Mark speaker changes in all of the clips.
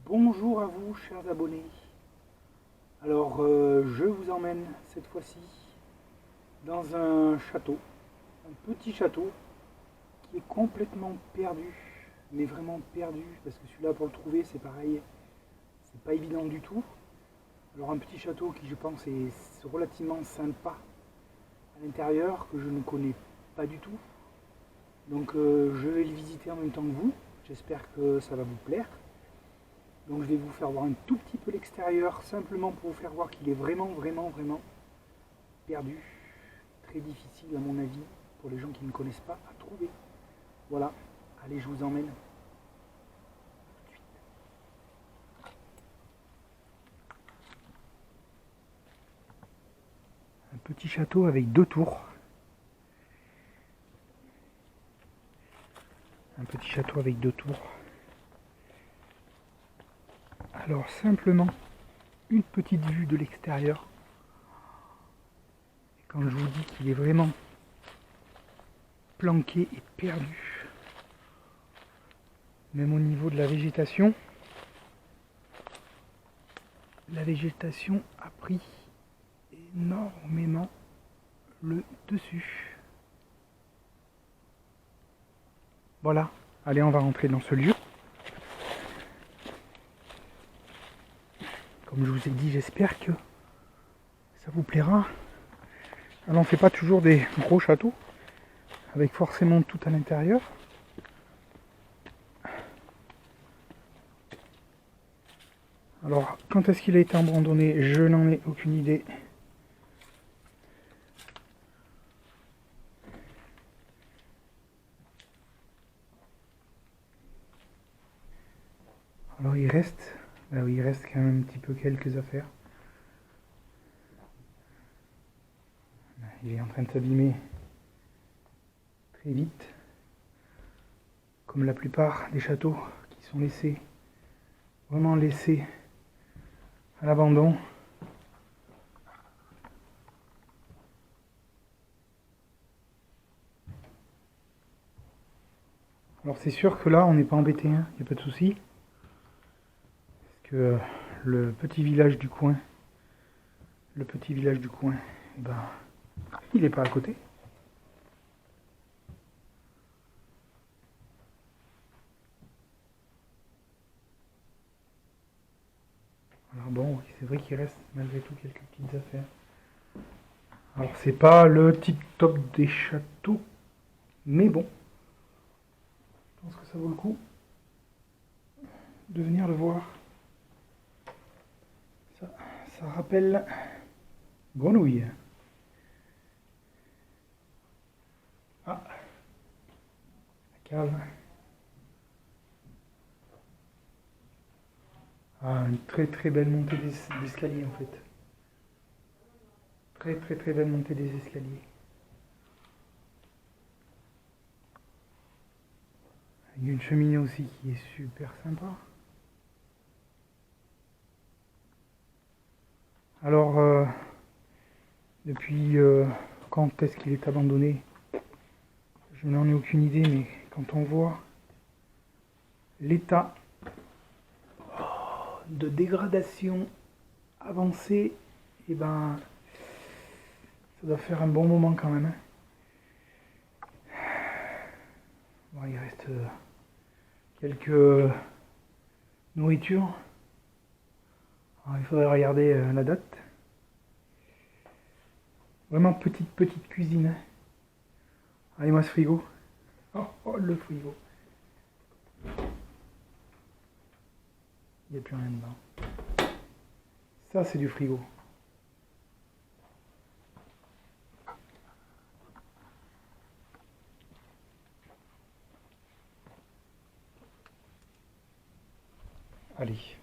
Speaker 1: Bonjour à vous, chers abonnés. Alors, je vous emmène cette fois-ci dans un château, un petit château qui est complètement perdu, mais vraiment perdu, parce que celui-là, pour le trouver, c'est pareil, c'est pas évident du tout. Alors, un petit château qui, je pense, est relativement sympa à l'intérieur, que je ne connais pas du tout. Donc, je vais le visiter en même temps que vous. J'espère que ça va vous plaire. Donc je vais vous faire voir un tout petit peu l'extérieur, simplement pour vous faire voir qu'il est vraiment perdu. Très difficile à mon avis, pour les gens qui ne connaissent pas, à trouver. Voilà, allez, je vous emmène. Un petit château avec deux tours. Un petit château avec deux tours. Alors simplement, une petite vue de l'extérieur. Et quand je vous dis qu'il est vraiment planqué et perdu, même au niveau de la végétation a pris énormément le dessus. Voilà, allez, on va rentrer dans ce lieu. Comme je vous ai dit, j'espère que ça vous plaira. Alors on ne fait pas toujours des gros châteaux, avec forcément tout à l'intérieur. Alors, quand est-ce qu'il a été abandonné? Je n'en ai aucune idée. Alors il reste, oui, il reste quand même un petit peu quelques affaires. Il est en train de s'abîmer très vite, comme la plupart des châteaux qui sont laissés, vraiment laissés à l'abandon. Alors c'est sûr que là on n'est pas embêté, hein, il n'y a pas de souci. Parce que le petit village du coin, eh ben, il n'est pas à côté. Alors bon, oui, c'est vrai qu'il reste malgré tout quelques petites affaires. Alors c'est pas le tip top des châteaux, mais bon, je pense que ça vaut le coup de venir le voir. Ça rappelle Grenouille. Ah, la cave. Ah, une très belle montée d'escalier en fait. Très belle montée des escaliers. Il y a une cheminée aussi qui est super sympa. Alors, depuis quand est-ce qu'il est abandonné? Je n'en ai aucune idée, mais quand on voit l'état de dégradation avancé, et ben, ça doit faire un bon moment quand même. Bon, il reste quelques nourritures. Alors, il faudrait regarder la date. Vraiment petite cuisine. Allez, moi ce frigo. Oh, le frigo. Il n'y a plus rien dedans. Ça, c'est du frigo. Allez,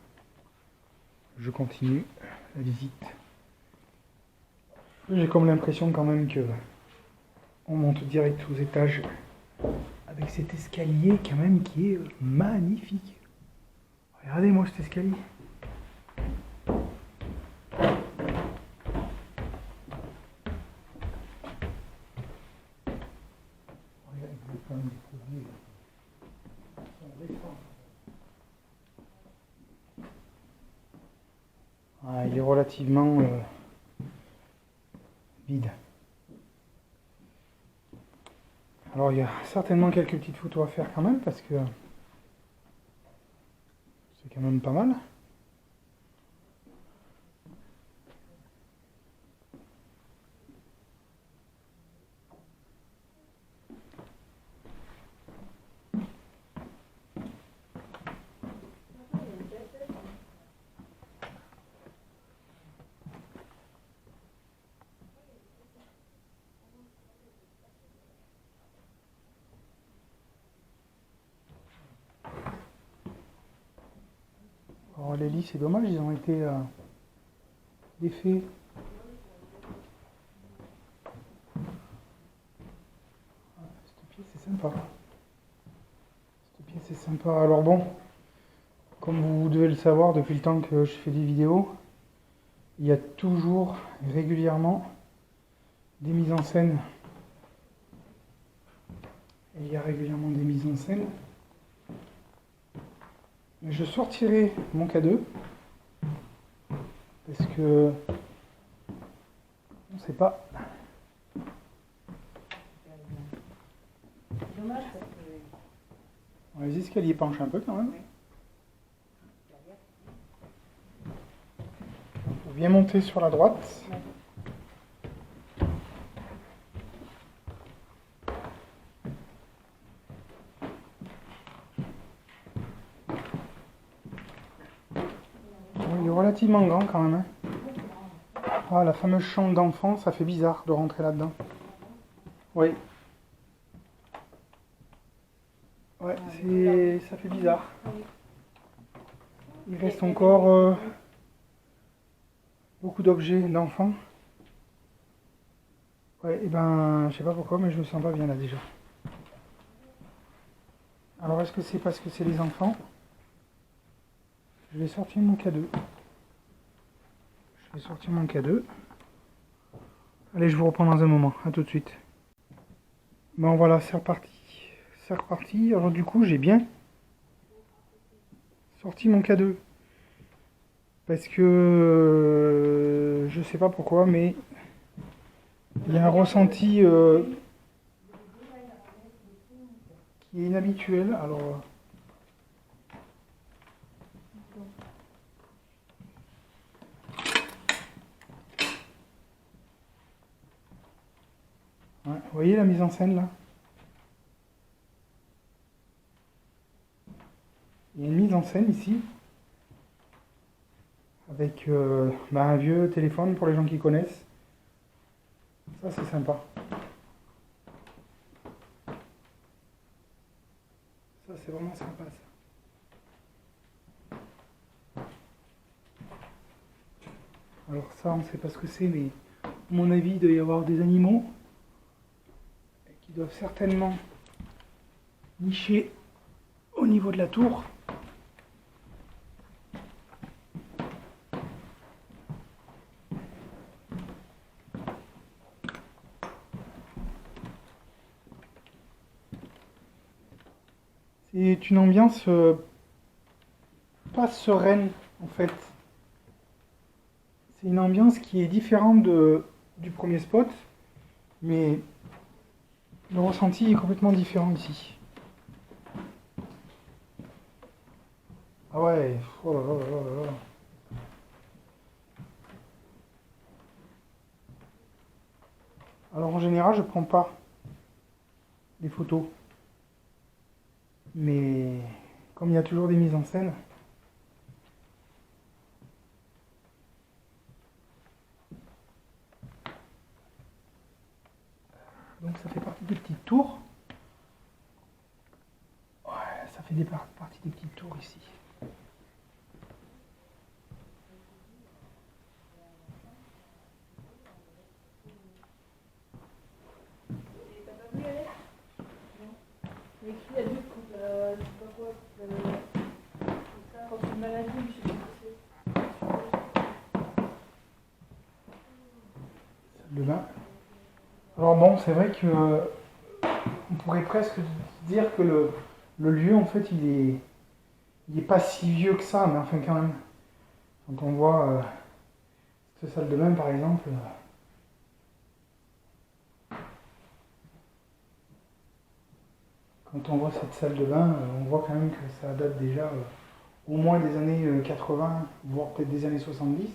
Speaker 1: je continue la visite. J'ai comme l'impression quand même que on monte direct aux étages avec cet escalier quand même qui est magnifique. Regardez-moi cet escalier. il est relativement vide. Alors il y a certainement quelques petites photos à faire quand même parce que c'est quand même pas mal. Alors les lits, c'est dommage, ils ont été défaits. Cette pièce, c'est sympa. Cette pièce, c'est sympa. Alors bon, comme vous devez le savoir depuis le temps que je fais des vidéos, il y a toujours régulièrement des mises en scène. Et il y a régulièrement des mises en scène. Je sortirai mon K2 parce que on ne sait pas.
Speaker 2: Dommage parce que...
Speaker 1: Les escaliers penchent un peu quand même. On vient monter sur la droite. Il est relativement grand quand même. Ah, la fameuse chambre d'enfant, ça fait bizarre de rentrer là-dedans. Oui. Ouais, ça fait bizarre. Il reste encore beaucoup d'objets d'enfants. Ouais, et ben, je sais pas pourquoi, mais je me sens pas bien là déjà. Alors, est-ce que c'est parce que c'est les enfants? Je vais sortir mon K2. Je vais sortir mon K2. Allez, je vous reprends dans un moment. À tout de suite. Bon, voilà, c'est reparti. C'est reparti. Alors, du coup, j'ai bien sorti mon K2. Parce que je sais pas pourquoi, mais il y a un ressenti qui est inhabituel. Alors, ouais, vous voyez la mise en scène là? Il y a une mise en scène ici avec un vieux téléphone pour les gens qui connaissent. Ça c'est sympa. Ça c'est vraiment sympa ça. Alors ça on ne sait pas ce que c'est, mais à mon avis il doit y avoir des animaux qui doivent certainement nicher au niveau de la tour. C'est une ambiance pas sereine en fait. C'est une ambiance qui est différente du premier spot, mais le ressenti est complètement différent ici. Ah ouais, oh là là là là là. Alors en général, je prends pas les photos. Mais comme il y a toujours des mises en scène, donc ça fait partie des petites tours. Ouais, ça fait partie des petites tours ici.
Speaker 2: T'as pas voulu y aller? Non. Mais qui a dit que je sais pas quoi, ça, quand c'est une maladie, je sais pas ce que
Speaker 1: Salle de bain. Alors bon, c'est vrai que on pourrait presque dire que le lieu, en fait, il est pas si vieux que ça, mais enfin quand même, quand on voit cette salle de bain par exemple, quand on voit cette salle de bain, on voit quand même que ça date déjà au moins des années 80, voire peut-être des années 70.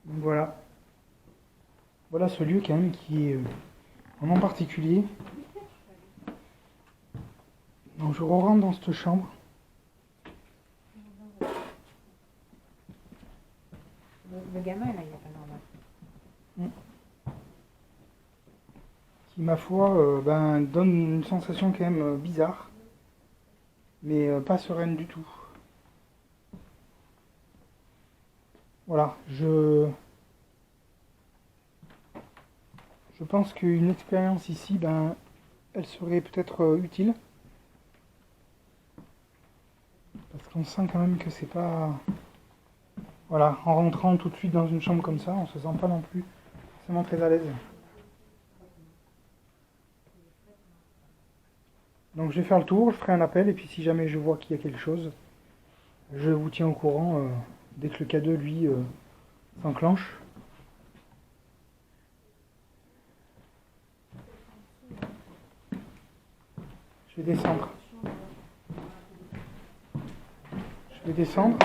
Speaker 1: Donc voilà. Voilà ce lieu quand même qui est vraiment particulier. Donc je rentre dans cette chambre.
Speaker 3: Le gamin, là, il n'est pas normal.
Speaker 1: Qui, ma foi, donne une sensation quand même bizarre, mais pas sereine du tout. Voilà, je pense qu'une expérience ici, elle serait peut-être utile. Parce qu'on sent quand même que c'est pas... Voilà, en rentrant tout de suite dans une chambre comme ça, on se sent pas non plus forcément très à l'aise. Donc je vais faire le tour, je ferai un appel, et puis si jamais je vois qu'il y a quelque chose, je vous tiens au courant dès que le K2, lui, s'enclenche. Je vais descendre. Je vais descendre.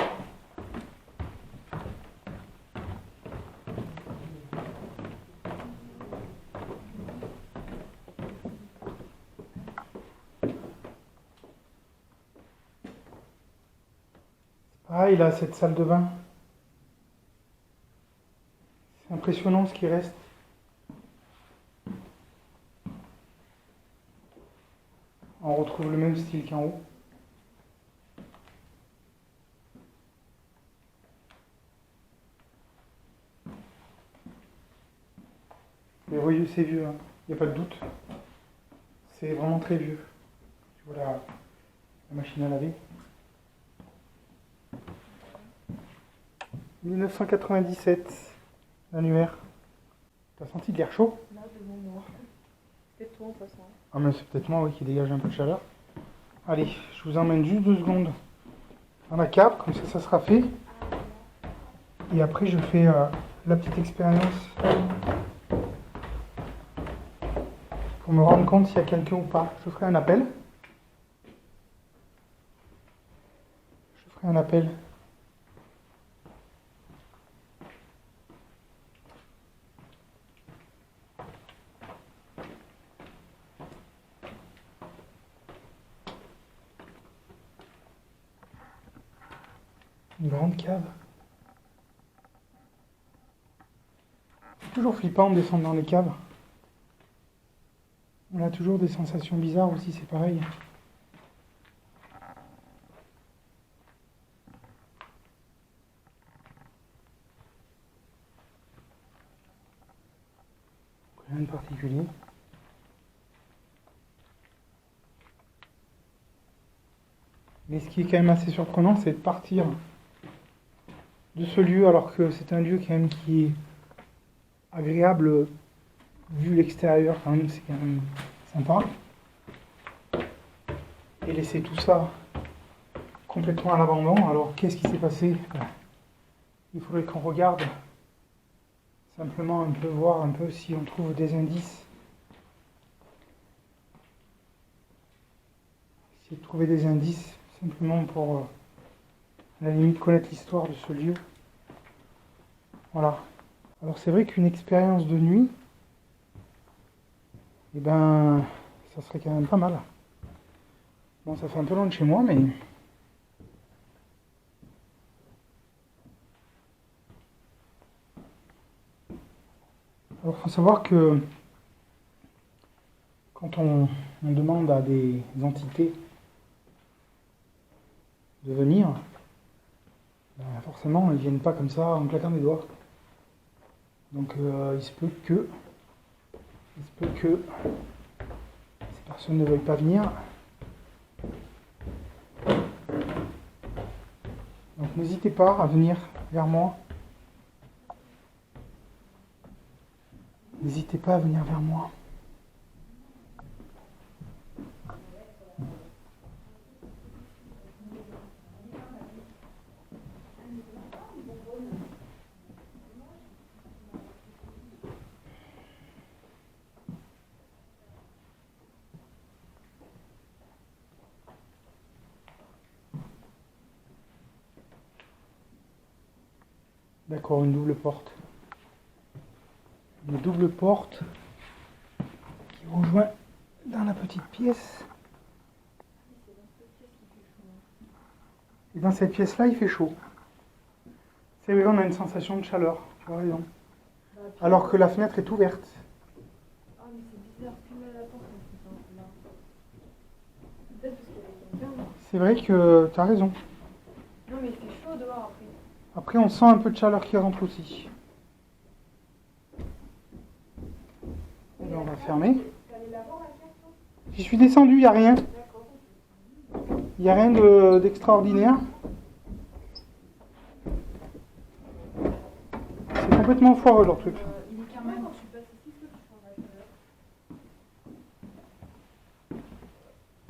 Speaker 1: Ah, il a cette salle de bain. C'est impressionnant ce qui reste. On retrouve le même style qu'en haut. Mais voyez, c'est vieux, hein. Il n'y a pas de doute. C'est vraiment très vieux. Voilà la machine à laver. 1997, l'annuaire. T'as senti de l'air chaud?
Speaker 2: Là, devant moi. C'est peut-être toi en passant.
Speaker 1: Ah mais c'est peut-être moi, oui, qui dégage un peu de chaleur. Allez, je vous emmène juste 2 secondes dans la cave, comme ça sera fait. Et après je fais la petite expérience pour me rendre compte s'il y a quelqu'un ou pas. Je ferai un appel. Une grande cave. C'est toujours flippant de descendre dans les caves. On a toujours des sensations bizarres aussi, c'est pareil. Rien de particulier. Mais ce qui est quand même assez surprenant, c'est de partir de ce lieu, alors que c'est un lieu quand même qui est agréable vu l'extérieur, quand même, c'est quand même sympa. Et laisser tout ça complètement à l'abandon. Alors qu'est-ce qui s'est passé? Il faudrait qu'on regarde simplement un peu, voir un peu si on trouve des indices. Essayer de trouver des indices simplement pour à la limite connaître l'histoire de ce lieu. Voilà. Alors c'est vrai qu'une expérience de nuit, ça serait quand même pas mal. Bon, ça fait un peu loin de chez moi, mais... Alors il faut savoir que quand on demande à des entités de venir, forcément ils ne viennent pas comme ça en claquant des doigts. Donc il se peut que ces personnes ne veuillent pas venir. Donc n'hésitez pas à venir vers moi N'hésitez pas à venir vers moi. D'accord, une double porte. Une double porte qui rejoint dans la petite pièce. Et dans cette pièce-là, il fait chaud. C'est vrai, on a une sensation de chaleur, tu as raison. Alors que la fenêtre est ouverte.
Speaker 2: Ah, mais c'est bizarre, plus à la porte, là. Peut-être parce qu'elle est bien.
Speaker 1: C'est vrai que tu as raison.
Speaker 2: Non, mais il fait chaud dehors après.
Speaker 1: Après, on sent un peu de chaleur qui rentre aussi. Et on va fermer. J'y suis descendu, il n'y a rien. Il n'y a rien d'extraordinaire. C'est complètement foireux leur truc.
Speaker 2: Il est quand même, quand je suis passée ici, ce que tu changes la chaleur.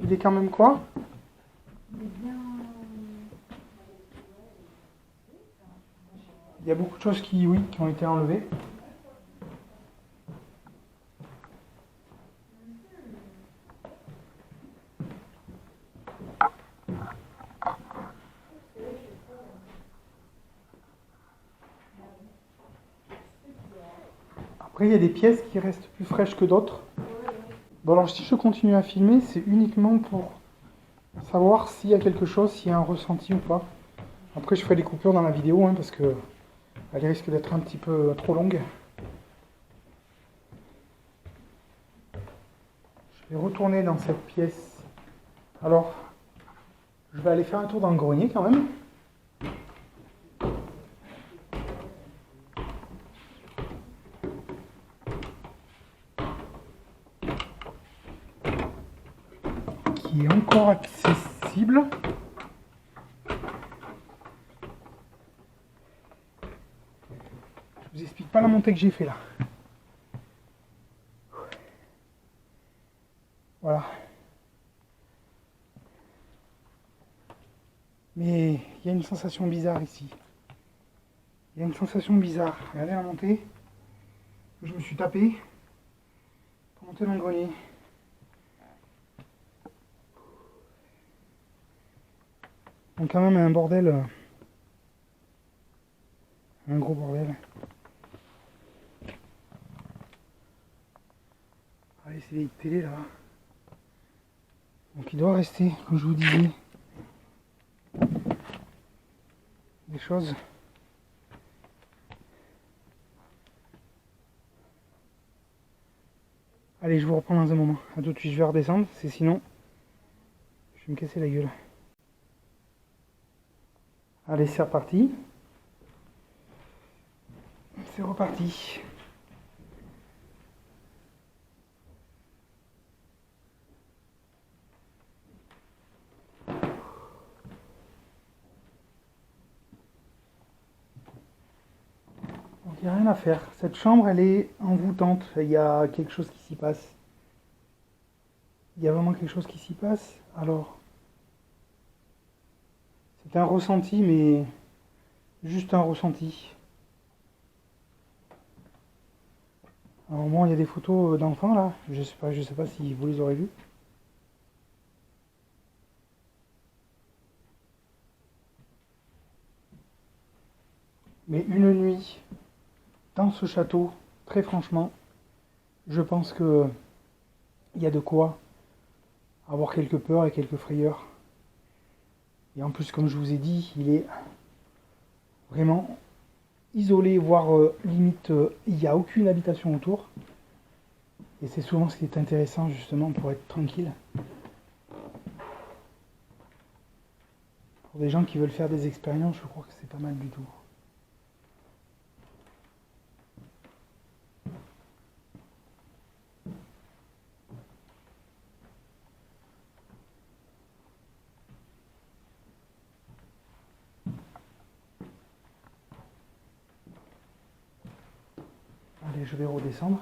Speaker 1: Il est quand même quoi?
Speaker 2: Il est bien.
Speaker 1: Il y a beaucoup de choses qui, oui, qui ont été enlevées. Après, il y a des pièces qui restent plus fraîches que d'autres. Bon, alors si je continue à filmer, c'est uniquement pour savoir s'il y a quelque chose, s'il y a un ressenti ou pas. Après, je ferai des coupures dans la vidéo, hein, parce que elle risque d'être un petit peu trop longue. Je vais retourner dans cette pièce. Alors, je vais aller faire un tour dans le grenier quand même. Qui est encore accessible. Je vous explique pas la montée que j'ai fait là. Voilà. Mais il y a une sensation bizarre ici. Il y a une sensation bizarre. Regardez la montée. Je me suis tapé pour monter dans le grenier. Donc quand même un bordel. Un gros bordel. Allez, c'est les télé là. Donc il doit rester, comme je vous disais, des choses. Allez, je vous reprends dans un moment. A tout de suite, je vais redescendre, c'est sinon, je vais me casser la gueule. Allez, c'est reparti. C'est reparti. Donc il n'y a rien à faire. Cette chambre, elle est envoûtante. Il y a quelque chose qui s'y passe. Il y a vraiment quelque chose qui s'y passe. Alors, c'est un ressenti, mais juste un ressenti. Alors bon, il y a des photos d'enfants là. Je sais pas si vous les aurez vues. Mais une nuit dans ce château, très franchement, je pense que il y a de quoi avoir quelques peurs et quelques frayeurs. Et en plus, comme je vous ai dit, il est vraiment isolé, voire limite, il n'y a aucune habitation autour. Et c'est souvent ce qui est intéressant justement pour être tranquille. Pour des gens qui veulent faire des expériences, je crois que c'est pas mal du tout. Allez, je vais redescendre.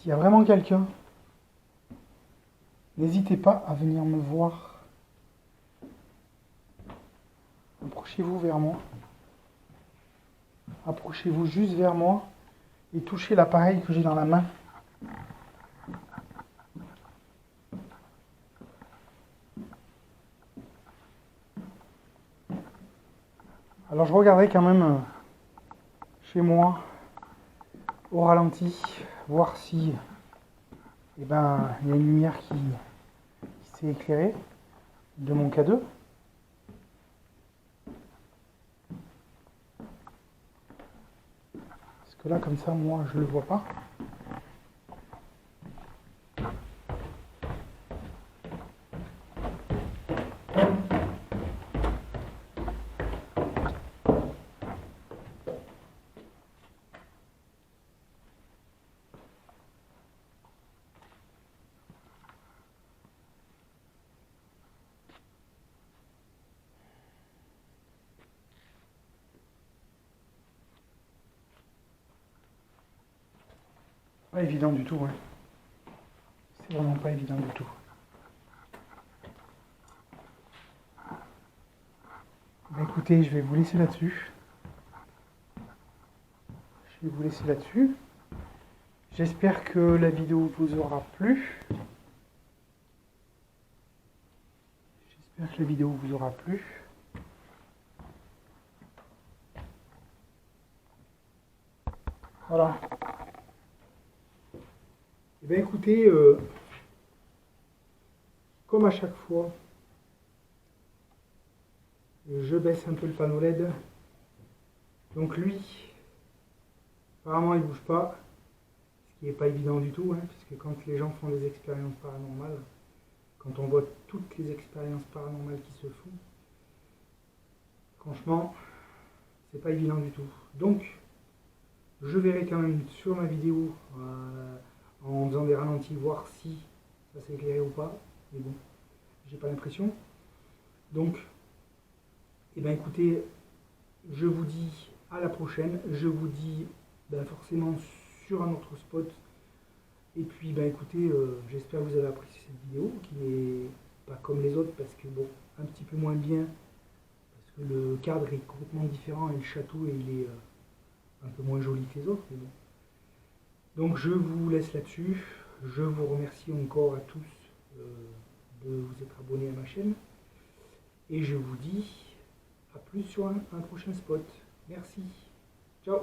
Speaker 1: S'il y a vraiment quelqu'un, n'hésitez pas à venir me voir. Approchez-vous vers moi. Approchez-vous juste vers moi et touchez l'appareil que j'ai dans la main. Alors je regarderai quand même chez moi au ralenti, voir si il y a une lumière qui s'est éclairée de mon K2. Parce que là, comme ça, moi, je le vois pas. Pas évident du tout, ouais. C'est vraiment pas évident du tout. Écoutez, je vais vous laisser là-dessus. Je vais vous laisser là-dessus. J'espère que la vidéo vous aura plu. J'espère que la vidéo vous aura plu. Voilà. Et bien écoutez, comme à chaque fois, je baisse un peu le panneau LED. Donc lui, apparemment il bouge pas, ce qui n'est pas évident du tout, hein, puisque quand les gens font des expériences paranormales, quand on voit toutes les expériences paranormales qui se font, franchement, c'est pas évident du tout. Donc, je verrai quand même sur ma vidéo, en faisant des ralentis, voir si ça s'est éclairé ou pas. Mais bon, j'ai pas l'impression. Donc, eh ben écoutez, je vous dis à la prochaine. Je vous dis forcément sur un autre spot. Et puis écoutez, j'espère que vous avez apprécié cette vidéo, qui n'est pas comme les autres, parce que bon, un petit peu moins bien, parce que le cadre est complètement différent et le château il est un peu moins joli que les autres. Mais bon. Donc je vous laisse là-dessus. Je vous remercie encore à tous de vous être abonnés à ma chaîne. Et je vous dis à plus sur un prochain spot. Merci. Ciao.